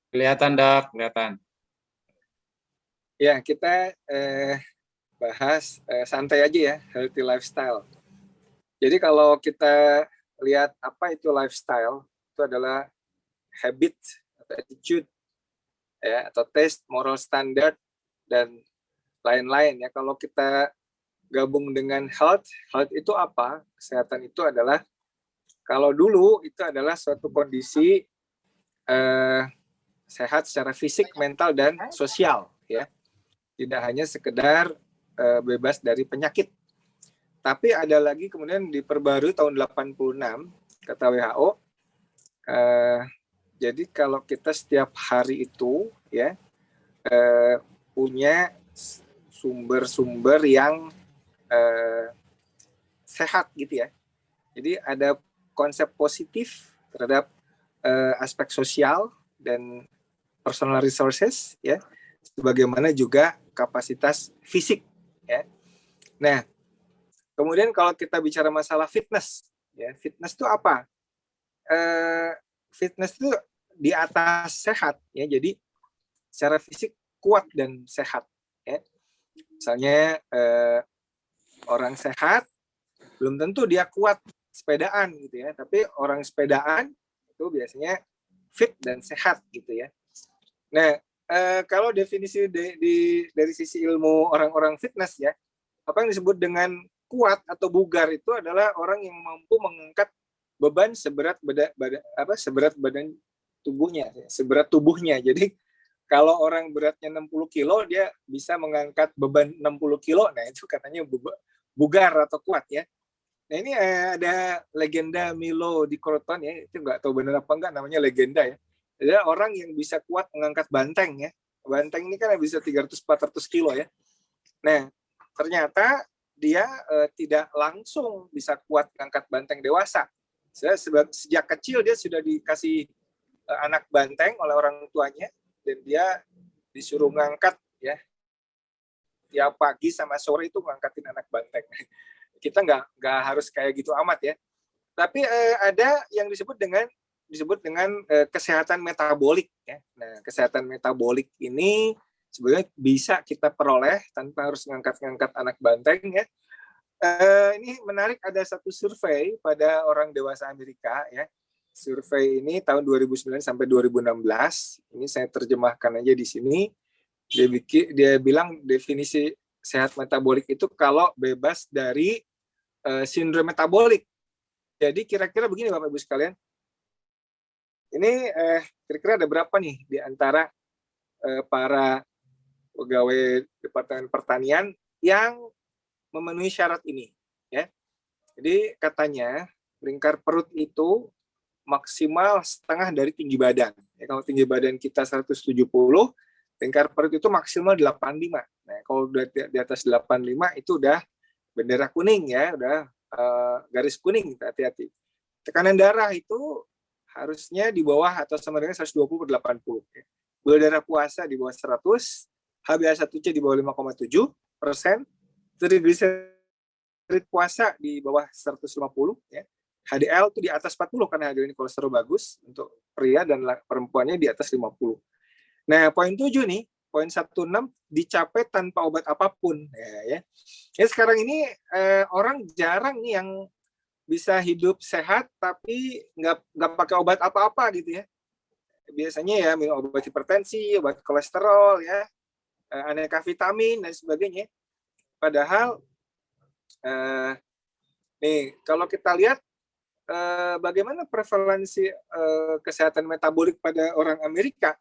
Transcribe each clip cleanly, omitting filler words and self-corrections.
Kelihatan, Dok, kelihatan. Ya, kita bahas santai aja ya, healthy lifestyle. Jadi kalau kita lihat apa itu lifestyle, itu adalah habit atau attitude ya, atau taste, moral standard dan lain-lain ya. Kalau kita gabung dengan health, health itu apa? Kesehatan itu adalah, kalau dulu itu adalah suatu kondisi sehat secara fisik, mental dan sosial ya. Tidak hanya sekedar bebas dari penyakit. Tapi ada lagi kemudian diperbarui tahun 86 kata WHO. Jadi kalau kita setiap hari itu ya punya sumber-sumber yang sehat gitu ya. Jadi ada konsep positif terhadap aspek sosial dan personal resources ya, sebagaimana juga kapasitas fisik ya. Nah, kemudian kalau kita bicara masalah fitness, ya fitness itu apa? Fitness itu di atas sehat, ya. Jadi secara fisik kuat dan sehat, ya. Misalnya orang sehat belum tentu dia kuat sepedaan gitu ya, tapi orang sepedaan itu biasanya fit dan sehat gitu ya. Nah, kalau definisi dari sisi ilmu orang-orang fitness ya, apa yang disebut dengan kuat atau bugar itu adalah orang yang mampu mengangkat beban seberat badan tubuhnya, seberat tubuhnya. Jadi kalau orang beratnya 60 kilo, dia bisa mengangkat beban 60 kilo, nah itu katanya bugar atau kuat ya. Nah ini ada legenda Milo di Croton ya, itu nggak tahu benar apa enggak, namanya legenda ya. Ada orang yang bisa kuat mengangkat banteng ya. Banteng ini kan bisa 300-400 kilo ya. Nah, ternyata dia tidak langsung bisa kuat mengangkat banteng dewasa. Sejak kecil dia sudah dikasih anak banteng oleh orang tuanya, dan dia disuruh mengangkat ya. Tiap pagi sama sore itu mengangkatin anak banteng. Kita nggak harus kayak gitu amat ya. Tapi ada yang disebut dengan kesehatan metabolik ya. Nah, kesehatan metabolik ini sebenarnya bisa kita peroleh tanpa harus ngangkat-ngangkat anak banteng ya. Ini menarik, ada satu survei pada orang dewasa Amerika ya. Survei ini tahun 2009 sampai 2016. Ini saya terjemahkan aja di sini. Dia bilang definisi sehat metabolik itu kalau bebas dari sindrom metabolik. Jadi kira-kira begini Bapak Ibu sekalian. Ini kira-kira ada berapa nih di antara para pegawai Departemen Pertanian yang memenuhi syarat ini ya. Jadi katanya lingkar perut itu maksimal setengah dari tinggi badan. Ya, kalau tinggi badan kita 170, lingkar perut itu maksimal 85. Nah, kalau di atas 85 itu udah bendera kuning ya, udah garis kuning, hati-hati. Tekanan darah itu harusnya di bawah atau sama dengan 120/80. Ya. Gula darah puasa di bawah 100, HbA1c di bawah 5,7%, triglycerid puasa di bawah 150 ya. HDL itu di atas 40 karena HDL ini kolesterol bagus untuk pria, dan perempuannya di atas 50. Nah, poin 7 nih, poin 16 dicapai tanpa obat apapun ya. Ya sekarang ini orang jarang nih yang bisa hidup sehat tapi nggak pakai obat apa-apa gitu ya. Biasanya ya minum obat hipertensi, obat kolesterol ya, aneka vitamin dan sebagainya. Padahal nih kalau kita lihat bagaimana prevalensi kesehatan metabolik pada orang Amerika,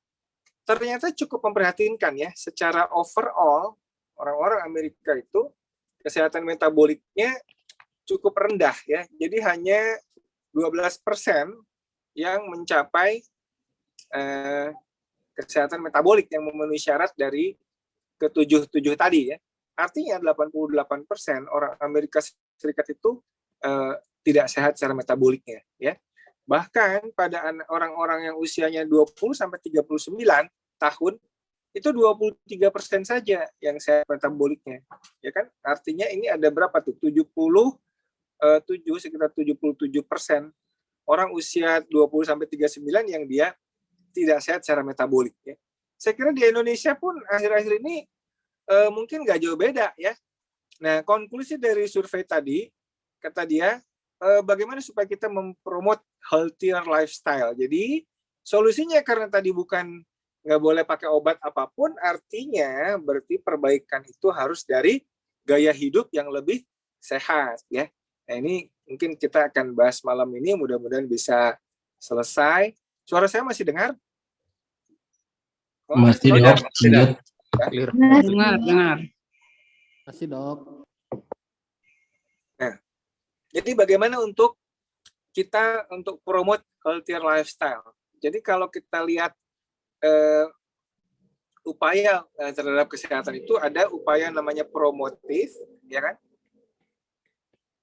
ternyata cukup memprihatinkan ya. Secara overall, orang-orang Amerika itu kesehatan metaboliknya cukup rendah ya. Jadi hanya 12% yang mencapai kesehatan metabolik yang memenuhi syarat dari ke-7 tadi ya. Artinya 88% orang Amerika Serikat itu tidak sehat secara metaboliknya ya. Bahkan pada orang-orang yang usianya 20 sampai 39 tahun itu 23% saja yang sehat metaboliknya. Ya kan? Artinya ini ada berapa tuh? 77, sekitar 77% orang usia 20 sampai 39 yang dia tidak sehat secara metabolik ya. Saya kira di Indonesia pun akhir-akhir ini mungkin nggak jauh beda ya. Nah, konklusi dari survei tadi, kata dia, bagaimana supaya kita mempromot healthier lifestyle. Jadi, solusinya karena tadi bukan nggak boleh pakai obat apapun, artinya berarti perbaikan itu harus dari gaya hidup yang lebih sehat ya. Nah, ini mungkin kita akan bahas malam ini, mudah-mudahan bisa selesai. Suara saya masih dengar? Masih dok, lanjut. Dengar. Masih dok. Nah, jadi bagaimana untuk kita untuk promote healthier lifestyle? Jadi kalau kita lihat upaya terhadap kesehatan itu ada upaya namanya promotif, ya kan?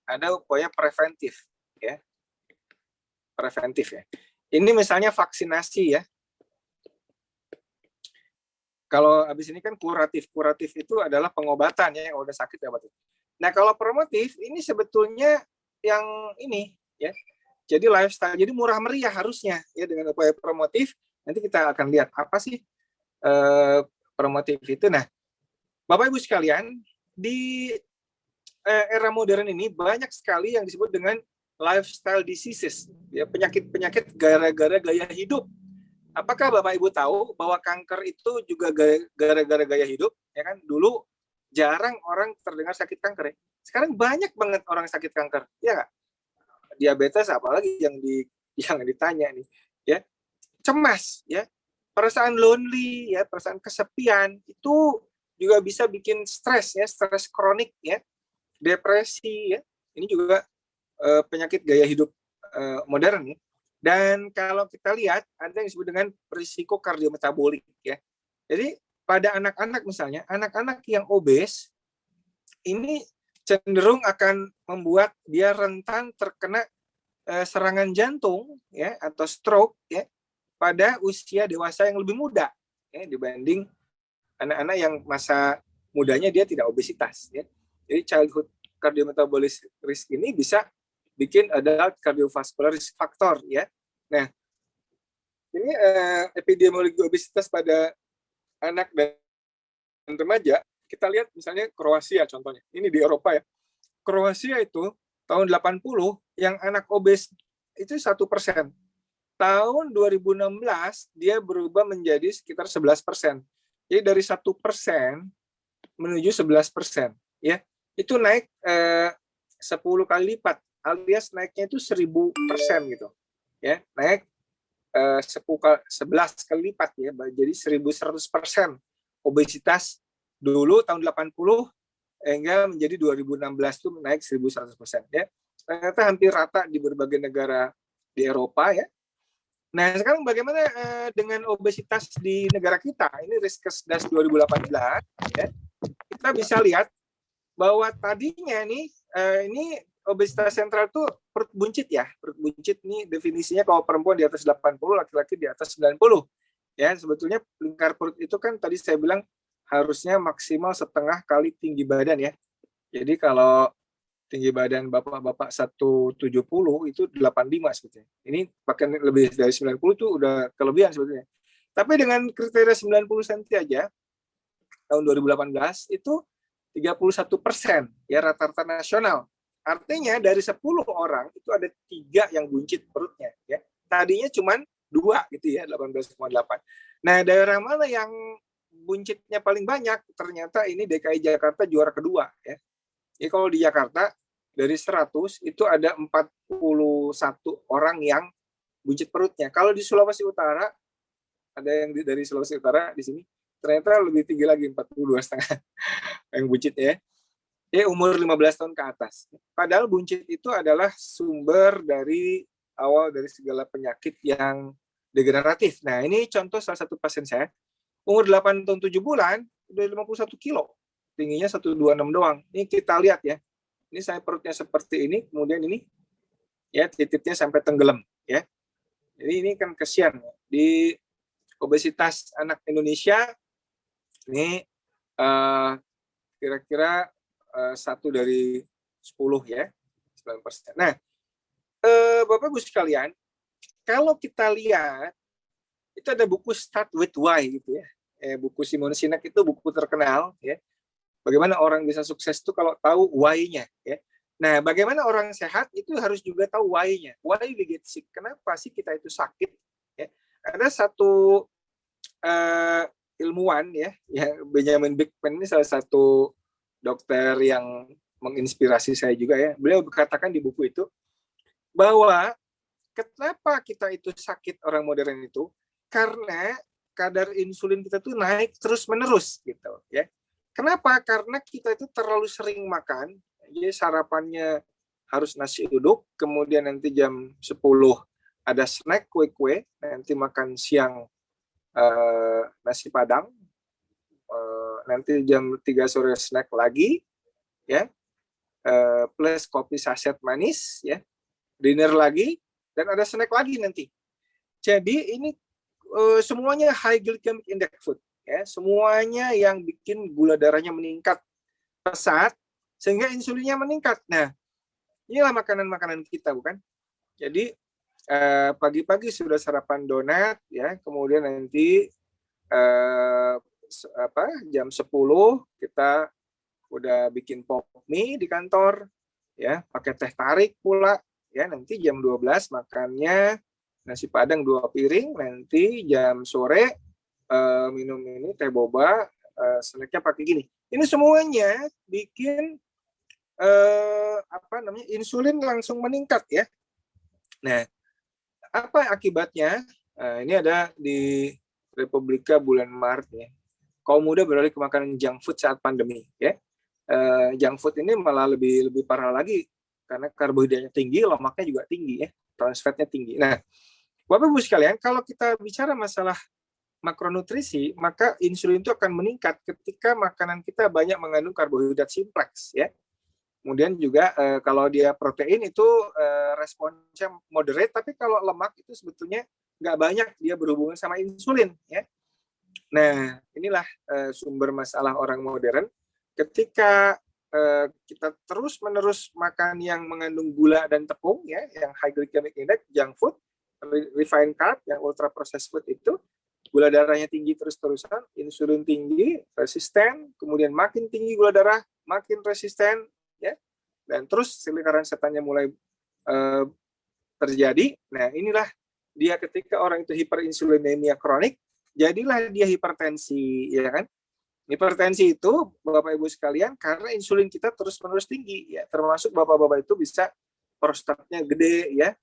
Ada upaya preventif, ya. Preventif ya. Ini misalnya vaksinasi ya. Kalau habis ini kan kuratif. Kuratif itu adalah pengobatan ya, yang udah sakit ya. Nah, kalau promotif ini sebetulnya yang ini ya. Jadi lifestyle, jadi murah meriah harusnya ya dengan upaya promotif. Nanti kita akan lihat apa sih promotif itu. Nah, Bapak Ibu sekalian, di era modern ini banyak sekali yang disebut dengan lifestyle diseases, ya, penyakit-penyakit gara-gara gaya hidup. Apakah Bapak Ibu tahu bahwa kanker itu juga gara-gara gaya hidup? Ya kan, dulu jarang orang terdengar sakit kanker ya. Sekarang banyak banget orang sakit kanker, ya nggak? Diabetes apalagi yang ditanya nih, ya. Cemas, ya. Perasaan lonely, ya, perasaan kesepian itu juga bisa bikin stres ya, stres kronik ya. Depresi ya. Ini juga penyakit gaya hidup modern ya. Dan kalau kita lihat, ada yang disebut dengan risiko kardiometabolik ya. Jadi pada anak-anak misalnya, anak-anak yang obes, ini cenderung akan membuat dia rentan terkena serangan jantung ya atau stroke ya pada usia dewasa yang lebih muda ya, dibanding anak-anak yang masa mudanya dia tidak obesitas ya. Jadi childhood cardiometabolic risk ini bisa bikin adult cardiovascular risk factor ya. Nah, ini epidemiologi obesitas pada anak dan remaja, kita lihat misalnya Kroasia contohnya. Ini di Eropa ya. Kroasia itu tahun 80 yang anak obes itu 1%. Tahun 2016 dia berubah menjadi sekitar 11%. Jadi dari 1% menuju 11%. Ya, itu naik 10 kali lipat, alias naiknya itu 1000% gitu. Ya, naik 11 kali lipat ya, jadi 1100% obesitas dulu tahun 80 hingga menjadi 2016 itu naik 1100% ya. Ternyata hampir rata di berbagai negara di Eropa ya. Nah, sekarang bagaimana dengan obesitas di negara kita? Ini Riskesdas 2018 ya. Kita bisa lihat bahwa tadinya nih ini obesitas sentral tuh perut buncit ya. Perut buncit nih definisinya kalau perempuan di atas 80, laki-laki di atas 90. Ya, sebetulnya lingkar perut itu kan tadi saya bilang harusnya maksimal setengah kali tinggi badan ya. Jadi kalau tinggi badan bapak-bapak 170 itu 85 sebetulnya. Ini pakai lebih dari 90 itu udah kelebihan sebetulnya. Tapi dengan kriteria 90 cm aja tahun 2018 itu 31% ya rata-rata nasional. Artinya dari 10 orang itu ada 3 yang buncit perutnya ya. Tadinya cuma 2 gitu ya, 18,8. Nah, daerah mana yang buncitnya paling banyak? Ternyata ini DKI Jakarta juara kedua ya. Jadi kalau di Jakarta dari 100 itu ada 41 orang yang buncit perutnya. Kalau di Sulawesi Utara ada yang dari Sulawesi Utara di sini ternyata lebih tinggi lagi 42,5 yang buncit ya. Dia umur 15 tahun ke atas. Padahal buncit itu adalah sumber dari awal dari segala penyakit yang degeneratif. Nah, ini contoh salah satu pasien saya. Umur 8 tahun 7 bulan, udah 51 kilo. Tingginya 126 doang. Ini kita lihat ya. Ini saya perutnya seperti ini, kemudian ini ya titiknya sampai tenggelam ya. Jadi ini kan kesian. Di obesitas anak Indonesia ini kira-kira 1 dari 10 ya, 9%. Nah, Bapak Ibu sekalian, kalau kita lihat itu ada buku Start with Why gitu ya. Buku Simon Sinek itu buku terkenal ya. Bagaimana orang bisa sukses itu kalau tahu why-nya ya. Nah, bagaimana orang sehat itu harus juga tahu why-nya. Why we get sick? Kenapa sih kita itu sakit? Ya. Ada satu ilmuwan ya, Benjamin Beckman ini salah satu dokter yang menginspirasi saya juga ya. Beliau berkatakan di buku itu bahwa kenapa kita itu sakit orang modern itu karena kadar insulin kita tuh naik terus-menerus gitu ya. Kenapa? Karena kita itu terlalu sering makan. Jadi sarapannya harus nasi uduk, kemudian nanti jam 10 ada snack kue-kue, nanti makan siang nasi padang, nanti jam 3 sore snack lagi ya. Plus kopi saset manis ya. Dinner lagi dan ada snack lagi nanti. Jadi ini semuanya high glycemic index food ya, semuanya yang bikin gula darahnya meningkat pesat sehingga insulinnya meningkat. Nah, inilah makanan-makanan kita bukan? Jadi pagi-pagi sudah sarapan donat ya, kemudian nanti jam 10 kita udah bikin pop mie di kantor ya, pakai teh tarik pula ya, nanti jam 12 makannya nasi padang 2 piring, nanti jam sore minum ini teh boba, snacknya pakai gini. Ini semuanya bikin insulin langsung meningkat ya. Nah, apa akibatnya? Ini ada di Republika bulan Maret ya. Kaum muda beralih ke makanan junk food saat pandemi ya. Junk food ini malah lebih parah lagi karena karbohidratnya tinggi, lemaknya juga tinggi ya, trans fatnya tinggi. Nah, Bapak Ibu sekalian, kalau kita bicara masalah makronutrisi, maka insulin itu akan meningkat ketika makanan kita banyak mengandung karbohidrat simpleks ya. Kemudian juga kalau dia protein itu responsnya moderate, tapi kalau lemak itu sebetulnya nggak banyak dia berhubungan sama insulin ya. Nah, inilah sumber masalah orang modern. Ketika kita terus-menerus makan yang mengandung gula dan tepung ya, yang high glycemic index, junk food, refined carb, yang ultra processed food itu, gula darahnya tinggi terus-terusan, insulin tinggi, resisten, kemudian makin tinggi gula darah, makin resisten, ya, dan terus lingkaran setannya mulai terjadi. Nah, inilah dia ketika orang itu hiperinsulinemia kronik, jadilah dia hipertensi, ya kan? Hipertensi itu, Bapak Ibu sekalian, karena insulin kita terus-menerus tinggi, ya, termasuk Bapak-bapak itu bisa prostatnya gede, ya,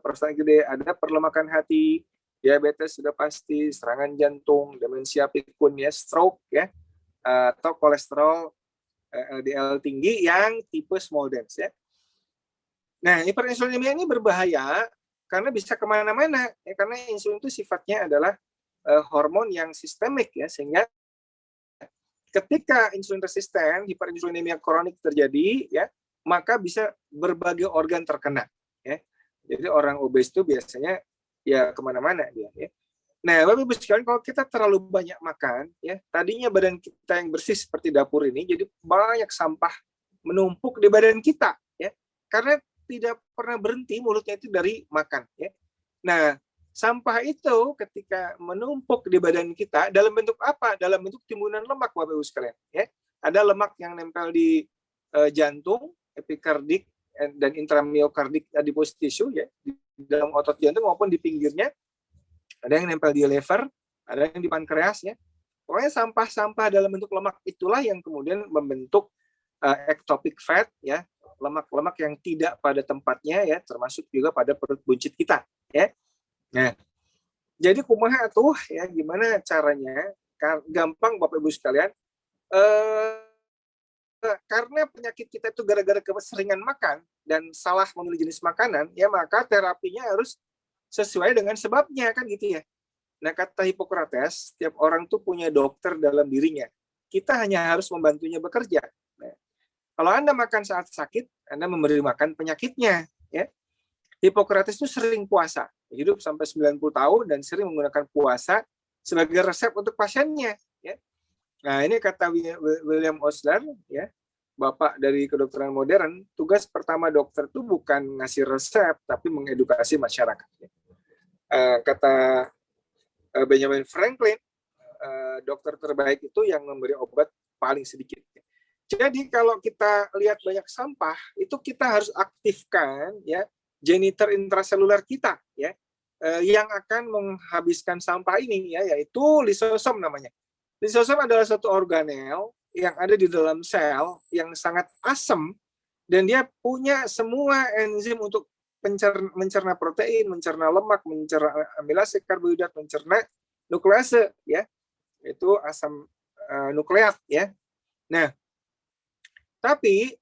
prostat gede, ada perlemakan hati, diabetes sudah pasti, serangan jantung, demensia pikun ya, stroke ya, atau kolesterol LDL tinggi yang tipe small dense ya. Nah, hiperinsulinemia ini berbahaya karena bisa kemana-mana ya, karena insulin itu sifatnya adalah hormon yang sistemik ya, sehingga ketika insulin resisten, hiperinsulinemia kronik terjadi ya, maka bisa berbagai organ terkena ya. Jadi orang obes itu biasanya ya kemana-mana dia ya. Nah, Bapak Ibu sekalian, kalau kita terlalu banyak makan ya, tadinya badan kita yang bersih seperti dapur ini jadi banyak sampah menumpuk di badan kita ya, karena tidak pernah berhenti mulutnya itu dari makan ya. Nah, sampah itu ketika menumpuk di badan kita dalam bentuk apa? Dalam bentuk timbunan lemak, Bapak Ibu sekalian ya. Ada lemak yang nempel di jantung, epikardik dan intramyokardik adipose tissue ya, di dalam otot jantung maupun di pinggirnya. Ada yang nempel di liver, ada yang di pankreas ya. Pokoknya sampah-sampah dalam bentuk lemak itulah yang kemudian membentuk ectopic fat ya, lemak-lemak yang tidak pada tempatnya ya, termasuk juga pada perut buncit kita ya. Nah, jadi kumaha tuh ya, gimana caranya? Gampang Bapak Ibu sekalian. Karena penyakit kita itu gara-gara keseringan makan dan salah memilih jenis makanan, ya maka terapinya harus sesuai dengan sebabnya kan gitu ya. Nah, kata Hippocrates, setiap orang tuh punya dokter dalam dirinya. Kita hanya harus membantunya bekerja. Nah, kalau Anda makan saat sakit, Anda memberi makan penyakitnya. Ya. Hippocrates itu sering puasa, hidup sampai 90 tahun dan sering menggunakan puasa sebagai resep untuk pasiennya. Ya. Nah, ini kata William Osler, ya, bapak dari kedokteran modern, tugas pertama dokter itu bukan ngasih resep, tapi mengedukasi masyarakat. Ya. Kata Benjamin Franklin, dokter terbaik itu yang memberi obat paling sedikit. Jadi kalau kita lihat banyak sampah, itu kita harus aktifkan ya janitor intraseluler kita ya, yang akan menghabiskan sampah ini ya, yaitu lisosom namanya. Lisosom adalah satu organel yang ada di dalam sel yang sangat asam, dan dia punya semua enzim untuk mencerna protein, mencerna lemak, mencerna amilase, karbohidrat, mencerna nuklease ya, itu asam nukleat ya. Nah, tapi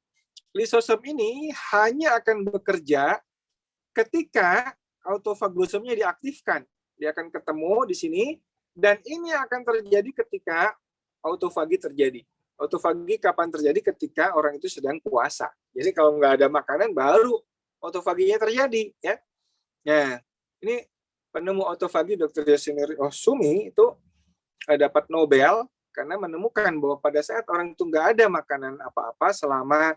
lisosom ini hanya akan bekerja ketika autofagosomnya diaktifkan. Dia akan ketemu di sini, dan ini akan terjadi ketika autofagi terjadi. Autofagi kapan terjadi? Ketika orang itu sedang puasa. Jadi kalau nggak ada makanan, baru autofaginya terjadi. Ya. Nah, ini penemu autofagi Dr. Yoshinori Ohsumi itu dapat Nobel karena menemukan bahwa pada saat orang itu nggak ada makanan apa-apa selama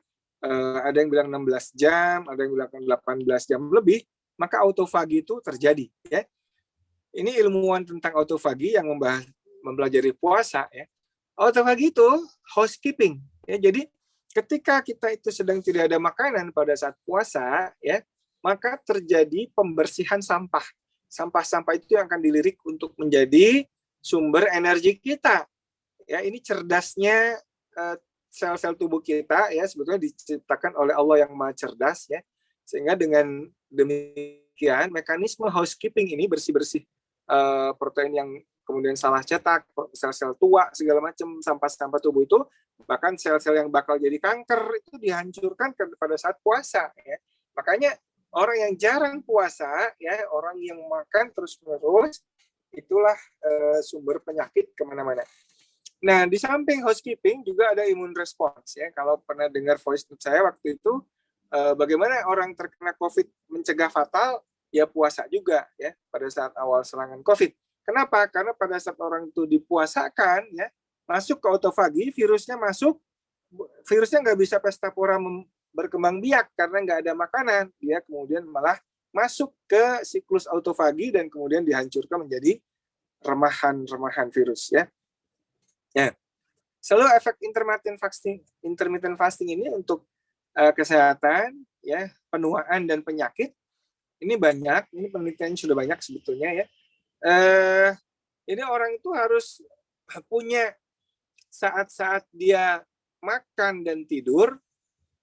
ada yang bilang 16 jam, ada yang bilang 18 jam lebih, maka autofagi itu terjadi. Ya. Ini ilmuwan tentang autofagi yang mempelajari puasa. Ya. Autofagi itu housekeeping. Ya. Jadi ketika kita itu sedang tidak ada makanan pada saat puasa, ya, maka terjadi pembersihan sampah. Sampah-sampah itu yang akan dilirik untuk menjadi sumber energi kita. Ya, ini cerdasnya sel-sel tubuh kita ya, sebetulnya diciptakan oleh Allah yang Maha Cerdas ya. Sehingga dengan demikian mekanisme housekeeping ini, bersih-bersih protein yang kemudian salah cetak, sel-sel tua segala macam, sampah-sampah tubuh itu, bahkan sel-sel yang bakal jadi kanker itu dihancurkan pada saat puasa ya. Makanya orang yang jarang puasa ya, orang yang makan terus-menerus, itulah sumber penyakit kemana-mana. Nah, di samping housekeeping juga ada immune response ya. Kalau pernah dengar voice note saya waktu itu, bagaimana orang terkena COVID mencegah fatal, ya puasa juga ya pada saat awal serangan COVID. Kenapa? Karena pada saat orang itu dipuasakan ya, masuk ke autofagi, virusnya masuk, virusnya nggak bisa pesta pora berkembang biak karena nggak ada makanan. Dia kemudian malah masuk ke siklus autofagi dan kemudian dihancurkan menjadi remahan virus ya. Ya, selalu efek intermittent fasting ini untuk kesehatan, ya, penuaan dan penyakit ini banyak. Ini penelitian sudah banyak sebetulnya ya. Ini orang itu harus punya saat-saat dia makan dan tidur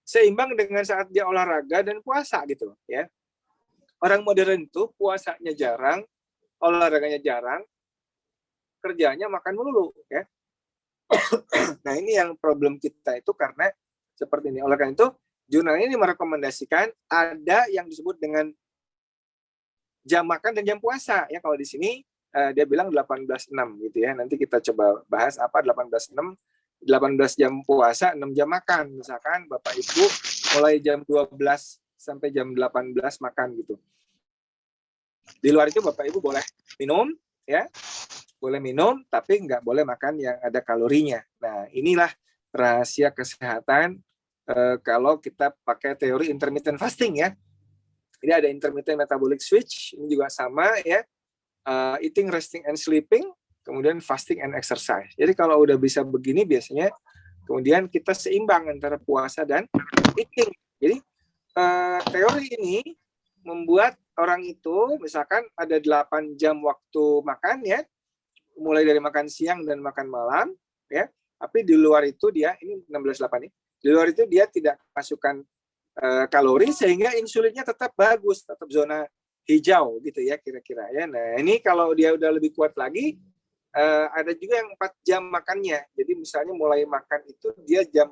seimbang dengan saat dia olahraga dan puasa gitu ya. Orang modern itu puasanya jarang, olahraganya jarang, kerjanya makan melulu ya. Nah, ini yang problem kita itu karena seperti ini. Oleh karena itu, jurnal ini merekomendasikan ada yang disebut dengan jam makan dan jam puasa ya. Kalau di sini dia bilang 18:6 gitu ya. Nanti kita coba bahas apa 18:6. 18 jam puasa, 6 jam makan. Misalkan Bapak Ibu mulai jam 12 sampai jam 18 makan gitu. Di luar itu Bapak Ibu boleh minum ya. Boleh minum, tapi nggak boleh makan yang ada kalorinya. Nah, inilah rahasia kesehatan kalau kita pakai teori intermittent fasting ya. Ini ada intermittent metabolic switch, ini juga sama ya. Eating, resting, and sleeping, kemudian fasting and exercise. Jadi kalau udah bisa begini biasanya, kemudian kita seimbang antara puasa dan eating. Jadi teori ini membuat orang itu, misalkan ada 8 jam waktu makan ya, mulai dari makan siang dan makan malam ya, tapi di luar itu dia ini 16:8 nih, di luar itu dia tidak masukkan kalori sehingga insulinnya tetap bagus, tetap zona hijau gitu ya kira-kira ya. Nah, ini kalau dia udah lebih kuat lagi, ada juga yang 4 jam makannya. Jadi misalnya mulai makan itu dia jam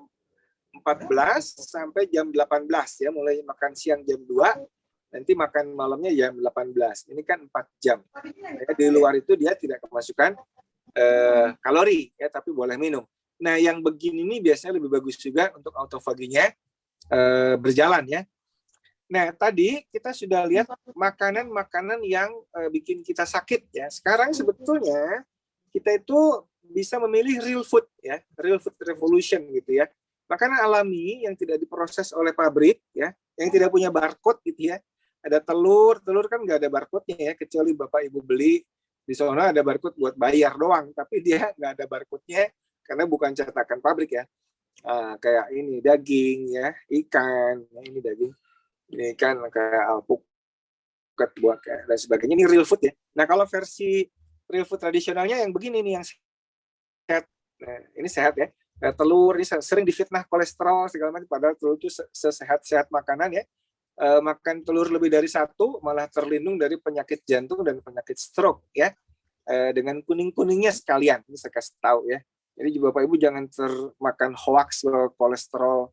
14 sampai jam 18 ya, mulai makan siang jam 2, nanti makan malamnya jam 18. Ini kan 4 jam. Ya, di luar itu dia tidak kemasukan kalori, ya, tapi boleh minum. Nah, yang begini ini biasanya lebih bagus juga untuk autofaginya berjalan ya. Nah, tadi kita sudah lihat makanan-makanan yang bikin kita sakit ya. Sekarang sebetulnya kita itu bisa memilih real food ya, real food revolution gitu ya. Makanan alami yang tidak diproses oleh pabrik ya, yang tidak punya barcode gitu ya. Ada telur kan nggak ada barcode-nya ya, kecuali Bapak Ibu beli Di sana ada barcode buat bayar doang, tapi dia nggak ada barcode-nya karena bukan cetakan pabrik ya. Kayak ini daging ya, ikan, ya, ini daging, ini ikan kayak alpukat buat dan sebagainya. Ini real food ya. Nah kalau versi real food tradisionalnya yang begini nih, yang sehat. Nah, ini sehat ya. Nah, telur ini sering difitnah kolesterol segala macam, padahal telur itu sehat-sehat makanan ya. Makan telur lebih dari satu malah terlindung dari penyakit jantung dan penyakit stroke ya. Dengan kuning-kuningnya sekalian, ini saya kasih tahu ya. Jadi Bapak Ibu jangan termakan hoax bahwa kolesterol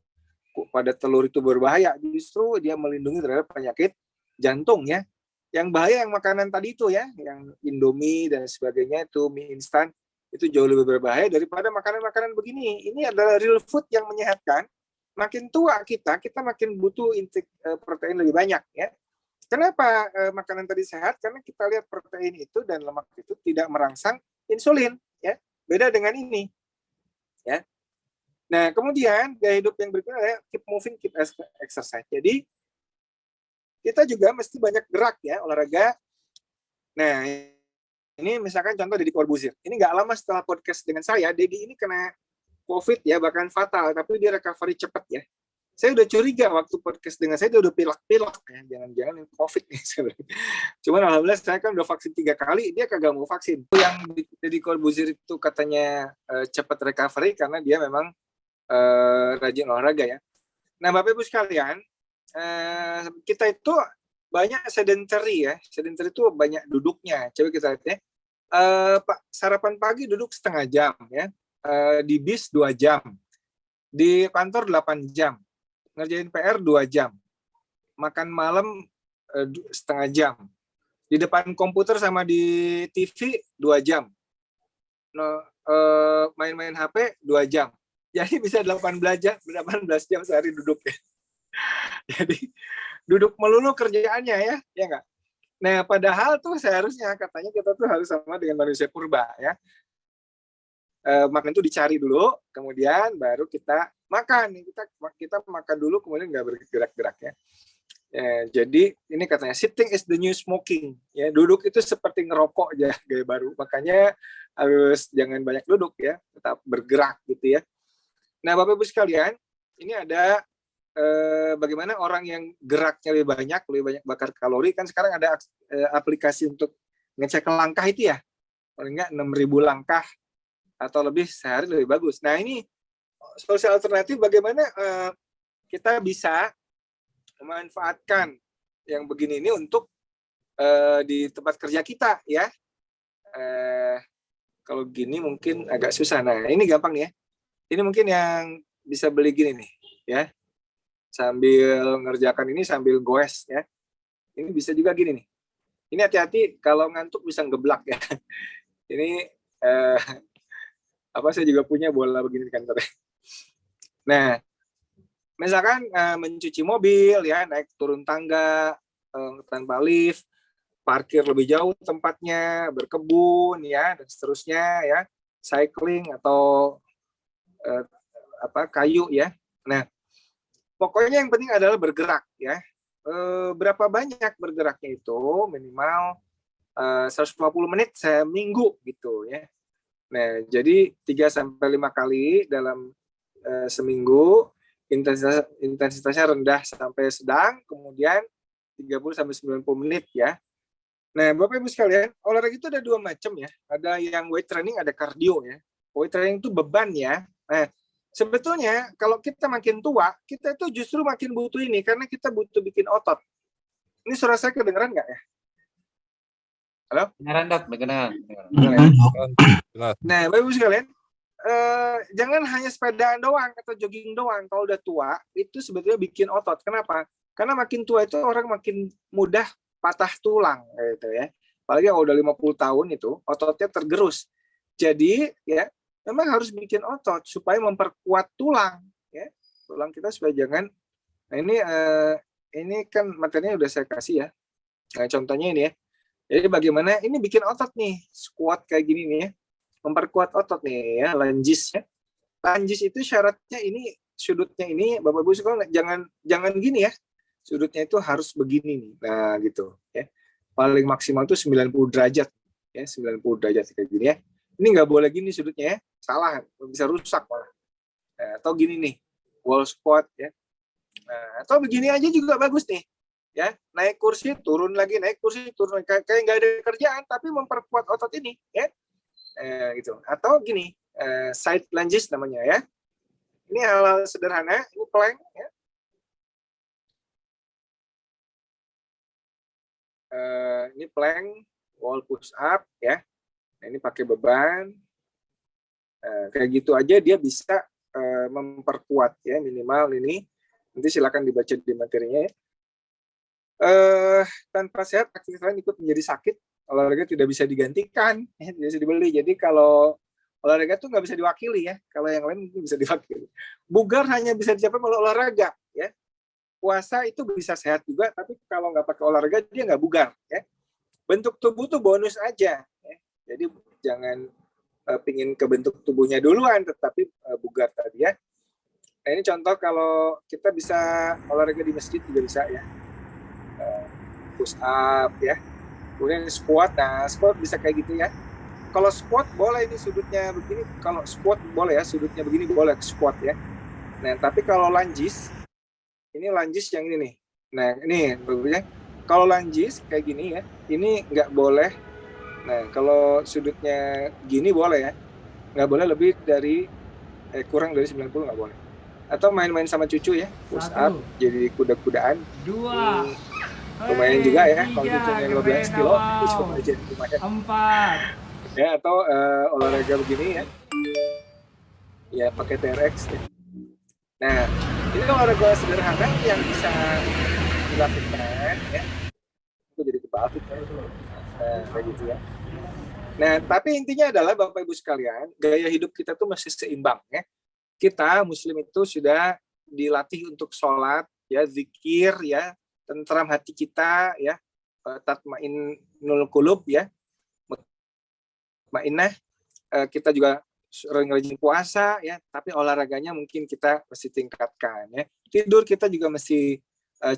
pada telur itu berbahaya, justru dia melindungi terhadap penyakit jantung ya. Yang bahaya yang makanan tadi itu ya, yang Indomie dan sebagainya itu mie instan, itu jauh lebih berbahaya daripada makanan-makanan begini. Ini adalah real food yang menyehatkan. Makin tua kita makin butuh intake protein lebih banyak ya. Kenapa makanan tadi sehat? Karena kita lihat protein itu dan lemak itu tidak merangsang insulin ya. Beda dengan ini ya. Nah, kemudian gaya hidup yang berikutnya adalah keep moving, keep exercise. Jadi kita juga mesti banyak gerak ya, olahraga. Nah, ini misalkan contoh Deddy Corbuzier. Ini nggak lama setelah podcast dengan saya, Deddy ini kena COVID ya, bahkan fatal, tapi dia recovery cepat ya. Saya udah curiga waktu podcast dengan saya, dia udah pilek-pilek ya, jangan-jangan COVID nih. Cuman alhamdulillah saya kan udah vaksin 3 kali, dia kagak mau vaksin. Yang Deddy Corbuzier itu katanya cepat recovery karena dia memang rajin olahraga ya. Nah Bapak Ibu sekalian, kita itu banyak sedentary ya. Sedentary itu banyak duduknya. Coba kita lihat ya. Sarapan pagi duduk setengah jam ya. Di bis 2 jam, di kantor 8 jam, ngerjain PR 2 jam, makan malam setengah jam, di depan komputer sama di TV 2 jam, main-main HP 2 jam, jadi bisa 18 jam sehari duduk ya. Jadi duduk melulu kerjaannya ya nggak? Nah padahal tuh seharusnya katanya kita tuh harus sama dengan manusia purba ya. Makan itu dicari dulu, kemudian baru kita makan. Kita makan dulu, kemudian nggak bergerak-gerak ya. Jadi ini katanya sitting is the new smoking. Ya, duduk itu seperti ngerokok aja gaya baru. Makanya harus jangan banyak duduk ya, tetap bergerak gitu ya. Nah Bapak Ibu sekalian, ini ada bagaimana orang yang geraknya lebih banyak bakar kalori. Kan sekarang ada aplikasi untuk ngecek langkah itu ya, paling nggak 6.000 langkah atau lebih sehari lebih bagus. Nah ini solusi alternatif bagaimana kita bisa memanfaatkan yang begini ini untuk di tempat kerja kita ya. Kalau gini mungkin agak susah. Nah ini gampang nih ya. Ini mungkin yang bisa beli gini nih ya. Sambil ngerjakan ini sambil goes ya. Ini bisa juga gini nih. Ini hati-hati kalau ngantuk bisa ngeblak ya. Ini saya juga punya bola begini di kantor. Nah, misalkan mencuci mobil ya, naik turun tangga tanpa lift, parkir lebih jauh tempatnya, berkebun ya dan seterusnya ya, cycling atau kayu ya. Nah, pokoknya yang penting adalah bergerak ya. Berapa banyak bergeraknya itu minimal 150 menit seminggu gitu ya. Nah, jadi 3-5 kali dalam seminggu, intensitasnya rendah sampai sedang, kemudian 30-90 menit ya. Nah, Bapak Ibu sekalian, olahraga itu ada 2 macam ya. Ada yang weight training, ada cardio ya. Weight training itu beban ya. Nah, sebetulnya kalau kita makin tua, kita itu justru makin butuh ini, karena kita butuh bikin otot. Ini suara saya kedengeran nggak ya? Halo? Beneran dok, beneran. Nah, Bapak Ibu sekalian, jangan hanya sepedaan doang atau jogging doang. Kalau udah tua, itu sebetulnya bikin otot. Kenapa? Karena makin tua itu orang makin mudah patah tulang gitu ya. Apalagi kalau udah 50 tahun itu, ototnya tergerus. Jadi, ya, memang harus bikin otot supaya memperkuat tulang ya. Tulang kita supaya jangan. Nah, ini kan materinya udah saya kasih ya. Nah, contohnya ini ya. Jadi bagaimana ini bikin otot nih, squat kayak gini nih ya, memperkuat otot nih ya, lunges ya. Lunges itu syaratnya ini sudutnya ini, Bapak Ibu sekalian jangan gini ya, sudutnya itu harus begini nih, nah gitu ya. Paling maksimal itu 90 derajat. ya 90 derajat kayak gini ya. Ini nggak boleh gini sudutnya ya, salah, bisa rusak malah. Atau gini nih, wall squat ya. Atau begini aja juga bagus nih, ya, naik kursi turun lagi, naik kursi turun lagi. Kayak nggak ada kerjaan tapi memperkuat otot ini ya. Gitu. Atau gini, side lunges namanya ya. Ini hal-hal sederhana, ini plank ya. Ini plank, wall push up ya. Nah, ini pakai beban. Kayak gitu aja dia bisa memperkuat ya, minimal ini. Nanti silakan dibaca di materinya ya. Tanpa sehat aktivitas lain ikut menjadi sakit. Olahraga tidak bisa digantikan, tidak bisa dibeli. Jadi kalau olahraga tuh nggak bisa diwakili ya. Kalau yang lain mungkin bisa diwakili. Bugar hanya bisa dicapai melalui olahraga ya. Puasa itu bisa sehat juga, tapi kalau nggak pakai olahraga dia nggak bugar ya. Bentuk tubuh tuh bonus aja ya. Jadi jangan pingin ke bentuk tubuhnya duluan, tetapi bugar tadi ya. Nah, ini contoh kalau kita bisa olahraga di masjid juga bisa ya. Push up ya. Kemudian squat, nah squat bisa kayak gitu ya. Kalau squat boleh ini sudutnya begini, kalau squat boleh ya, sudutnya begini boleh squat ya. Nah, tapi kalau lunges, ini lunges yang ini nih. Nah, ini berikutnya. Kalau lunges kayak gini ya, ini nggak boleh. Nah, kalau sudutnya gini boleh ya. Nggak boleh lebih dari, kurang dari 90 nggak boleh. Atau main-main sama cucu ya, push up, jadi kuda-kudaan. 2, Lumayan juga ya, kalau cucunya 15 kilo, coba aja lumayan. 4. Ya, atau olahraga begini ya. Ya, pakai TRX ya. Nah, ini olahraga sederhana yang bisa dilakukan ya. Itu jadi kebalik kayak gitu ya. Nah, tapi intinya adalah Bapak Ibu sekalian, gaya hidup kita tuh masih seimbang ya. Kita Muslim itu sudah dilatih untuk sholat ya, zikir ya, tentram hati kita ya, tatmainnul qulub ya, mutmainnah. Kita juga rajin puasa ya, tapi olahraganya mungkin kita mesti tingkatkan ya. Tidur kita juga mesti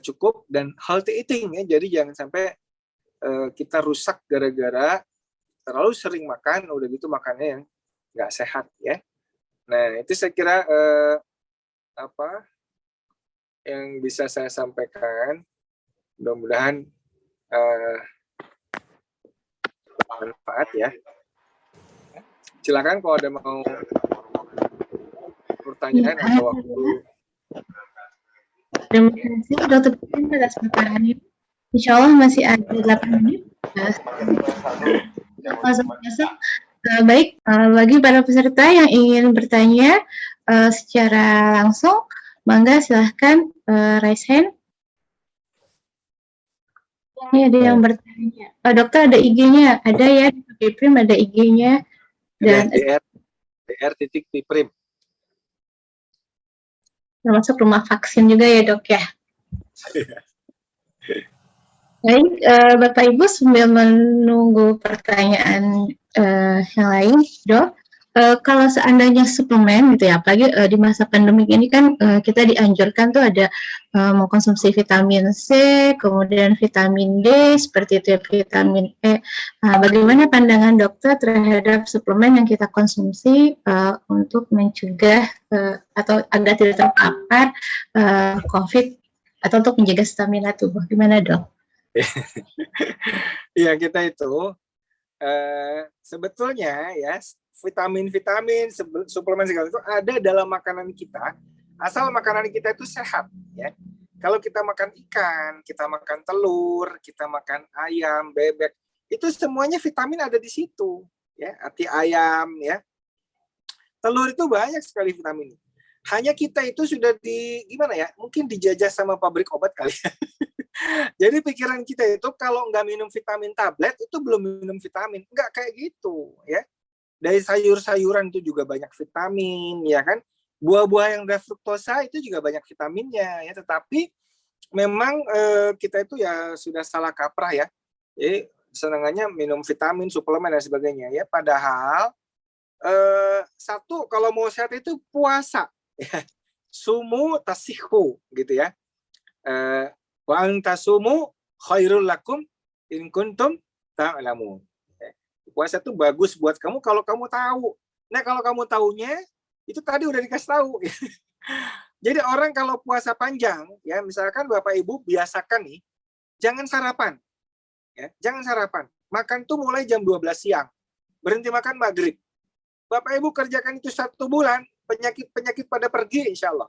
cukup, dan healthy eating ya. Jadi jangan sampai kita rusak gara-gara terlalu sering makan, udah gitu makannya yang nggak sehat ya. Nah, itu saya kira apa yang bisa saya sampaikan. Mudah-mudahan bermanfaat ya. Silakan kalau ada mau pertanyaan atau waktu. Terima kasih Dr. Pipin atas paparannya. Insya Allah masih ada 8 menit. Masuk. Baik, bagi para peserta yang ingin bertanya secara langsung, mangga silahkan raise hand. Ini ada yang bertanya. Dokter, ada IG-nya? Ada ya, di Piprim ada IG-nya. Dan dr.piprim. termasuk rumah vaksin juga ya, Dok ya. Baik, Bapak Ibu sambil menunggu pertanyaan yang lain, Dok. Kalau seandainya suplemen gitu ya, apalagi di masa pandemik ini kan kita dianjurkan tuh ada mengkonsumsi vitamin C, kemudian vitamin D, seperti itu ya, vitamin E. Bagaimana pandangan dokter terhadap suplemen yang kita konsumsi untuk mencegah atau agar tidak terpapar COVID atau untuk menjaga stamina tubuh? Gimana, Dok? Iya, kita itu sebetulnya ya, vitamin-vitamin, suplemen segala itu ada dalam makanan kita, asal makanan kita itu sehat ya. Kalau kita makan ikan, kita makan telur, kita makan ayam, bebek, itu semuanya vitamin ada di situ ya. Hati ayam ya, telur itu banyak sekali vitamin. Hanya kita itu sudah gimana ya, mungkin dijajah sama pabrik obat kali ya. Jadi pikiran kita itu kalau nggak minum vitamin tablet itu belum minum vitamin, nggak kayak gitu ya. Dari sayur-sayuran itu juga banyak vitamin ya kan. Buah-buah yang ada fruktosa itu juga banyak vitaminnya ya. Tetapi memang kita itu ya sudah salah kaprah ya. Jadi senangannya minum vitamin, suplemen dan sebagainya ya. Padahal satu, kalau mau sehat itu puasa ya. Sumu tasihu gitu ya. Wa antasumu khairul lakum in kuntum ta'lamun. Puasa tuh bagus buat kamu kalau kamu tahu. Nah, kalau kamu tahunya, itu tadi udah dikasih tahu. Jadi orang kalau puasa panjang, ya misalkan Bapak Ibu biasakan nih, jangan sarapan. Ya, jangan sarapan. Makan tuh mulai jam 12 siang. Berhenti makan maghrib. Bapak Ibu kerjakan itu 1 bulan, penyakit-penyakit pada pergi insya Allah.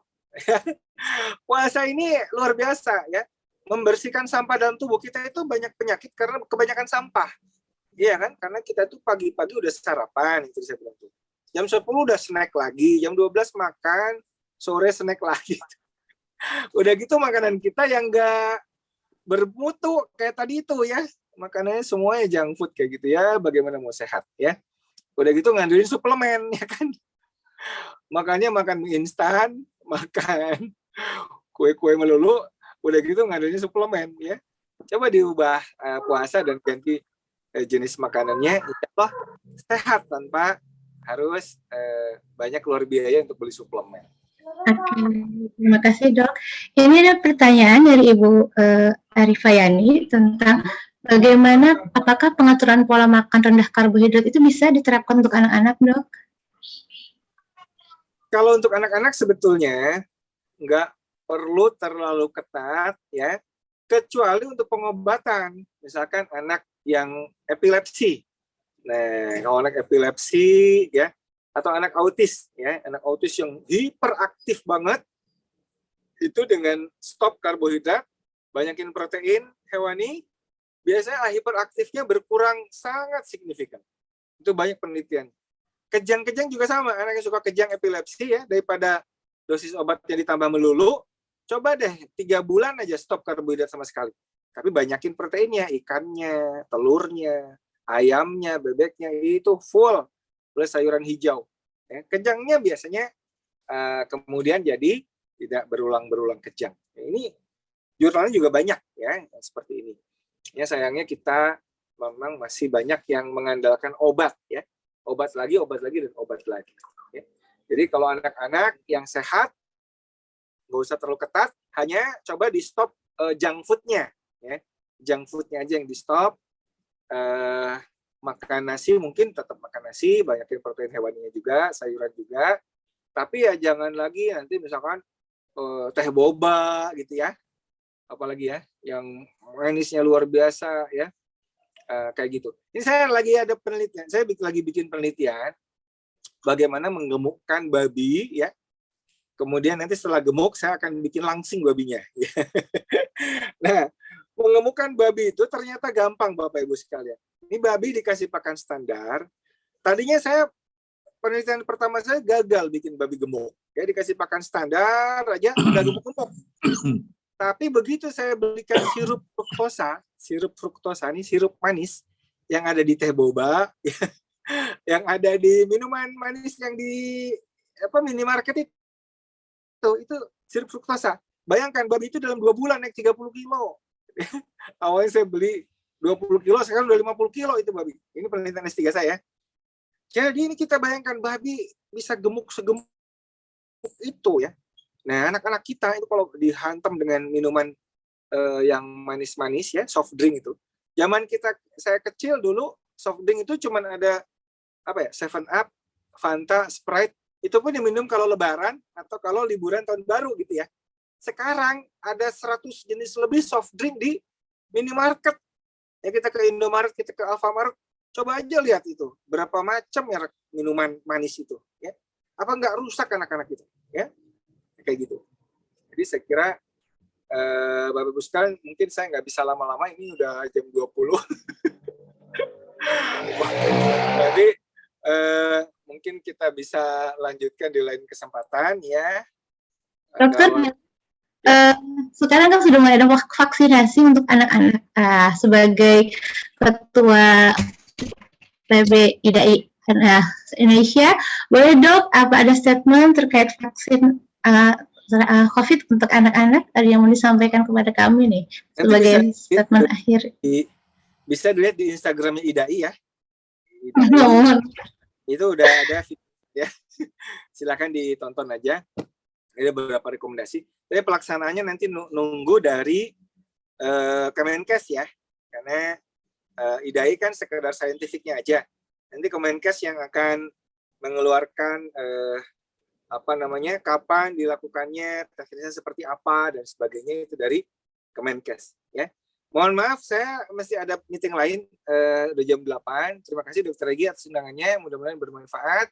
Puasa ini luar biasa ya. Membersihkan sampah dalam tubuh kita itu banyak penyakit karena kebanyakan sampah. Iya kan? Karena kita tuh pagi-pagi udah sarapan, itu saya bilang tuh. Jam 10 udah snack lagi, jam 12 makan, sore snack lagi. Udah gitu makanan kita yang enggak bermutu kayak tadi itu ya. Makanannya semuanya junk food kayak gitu ya. Bagaimana mau sehat ya? Udah gitu ngandelin suplemen ya kan. Makanya makan mie instan, makan kue-kue melulu, udah gitu ngandelin suplemen ya. Coba diubah puasa dan ganti jenis makanannya, insya Allah sehat tanpa harus banyak keluar biaya untuk beli suplemen. Oke, terima kasih dok. Ini ada pertanyaan dari Ibu Arifayani tentang bagaimana, apakah pengaturan pola makan rendah karbohidrat itu bisa diterapkan untuk anak-anak dok? Kalau untuk anak-anak sebetulnya nggak perlu terlalu ketat ya, kecuali untuk pengobatan. Misalkan anak yang epilepsi. Nah, kalau anak epilepsi ya, atau anak autis ya, anak autis yang hiperaktif banget, itu dengan stop karbohidrat, banyakin protein hewani, biasanya hiperaktifnya berkurang sangat signifikan. Itu banyak penelitian. Kejang-kejang juga sama, anak yang suka kejang epilepsi ya, daripada dosis obatnya ditambah melulu, coba deh 3 bulan aja stop karbohidrat sama sekali. Tapi banyakin proteinnya, ikannya, telurnya, ayamnya, bebeknya, itu full. Plus sayuran hijau. Ya, kejangnya biasanya kemudian jadi tidak berulang-berulang kejang. Ini jurnalnya juga banyak ya, seperti ini. Ya sayangnya kita memang masih banyak yang mengandalkan obat ya. Obat lagi, dan obat lagi. Ya. Jadi kalau anak-anak yang sehat, nggak usah terlalu ketat, hanya coba di stop junk food-nya. Ya. Junk food-nya aja yang di stop. Makan nasi, mungkin tetap makan nasi, banyakin protein hewaninya juga, sayuran juga. Tapi ya jangan lagi nanti misalkan teh boba gitu ya. Apalagi ya, yang manisnya luar biasa ya. Kayak gitu. Ini saya lagi ada penelitian, saya lagi bikin penelitian bagaimana menggemukkan babi ya. Kemudian nanti setelah gemuk saya akan bikin langsing babinya. Nah, mengemukkan babi itu ternyata gampang Bapak Ibu sekalian. Ini babi dikasih pakan standar. Tadinya saya penelitian pertama saya gagal bikin babi gemuk. Ya dikasih pakan standar aja udah gemuk-gemuk. Tapi begitu saya belikan sirup fruktosa ini sirup manis yang ada di teh boba, yang ada di minuman manis yang di minimarket itu sirup fruktosa. Bayangkan babi itu dalam 2 bulan naik 30 kilo. Awalnya saya beli 20 kilo, sekarang udah 50 kilo itu babi. Ini penelitian S3 saya. Jadi ini kita bayangkan babi bisa gemuk segemuk itu ya. Nah, anak-anak kita itu kalau dihantam dengan minuman yang manis-manis ya, soft drink itu. Zaman saya kecil dulu, soft drink itu cuman ada 7 Up, Fanta, Sprite. Itu pun diminum kalau lebaran atau kalau liburan tahun baru gitu ya. Sekarang ada 100 jenis lebih soft drink di minimarket. Ya kita ke Indomaret, kita ke Alfamart, coba aja lihat itu. Berapa macam merek minuman manis itu. Ya. Apa nggak rusak anak-anak itu? Ya. Kayak gitu. Jadi saya kira Bapak Ibu sekalian, mungkin saya nggak bisa lama-lama, ini udah jam 20. Jadi mungkin kita bisa lanjutkan di lain kesempatan ya. Dokter, sekarang kan sudah mulai ada vaksinasi untuk anak-anak. Sebagai ketua PB IDAI Indonesia, boleh dok, apa ada statement terkait vaksin COVID untuk anak-anak yang mau disampaikan kepada kami nih sebagai statement akhir? Bisa dilihat di Instagramnya IDAI ya. Itu udah ada ya. Silakan ditonton aja. Ada beberapa rekomendasi. Tapi pelaksanaannya nanti nunggu dari Kemenkes ya. Karena IDAI kan sekedar saintifiknya aja. Nanti Kemenkes yang akan mengeluarkan kapan dilakukannya, teknisnya seperti apa dan sebagainya, itu dari Kemenkes ya. Mohon maaf, saya mesti ada meeting lain, udah jam 8. Terima kasih Dr. Regi atas undangannya, mudah-mudahan bermanfaat.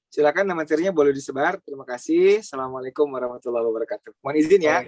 Silakan materinya boleh disebar. Terima kasih. Assalamualaikum warahmatullahi wabarakatuh. Mohon izin ya.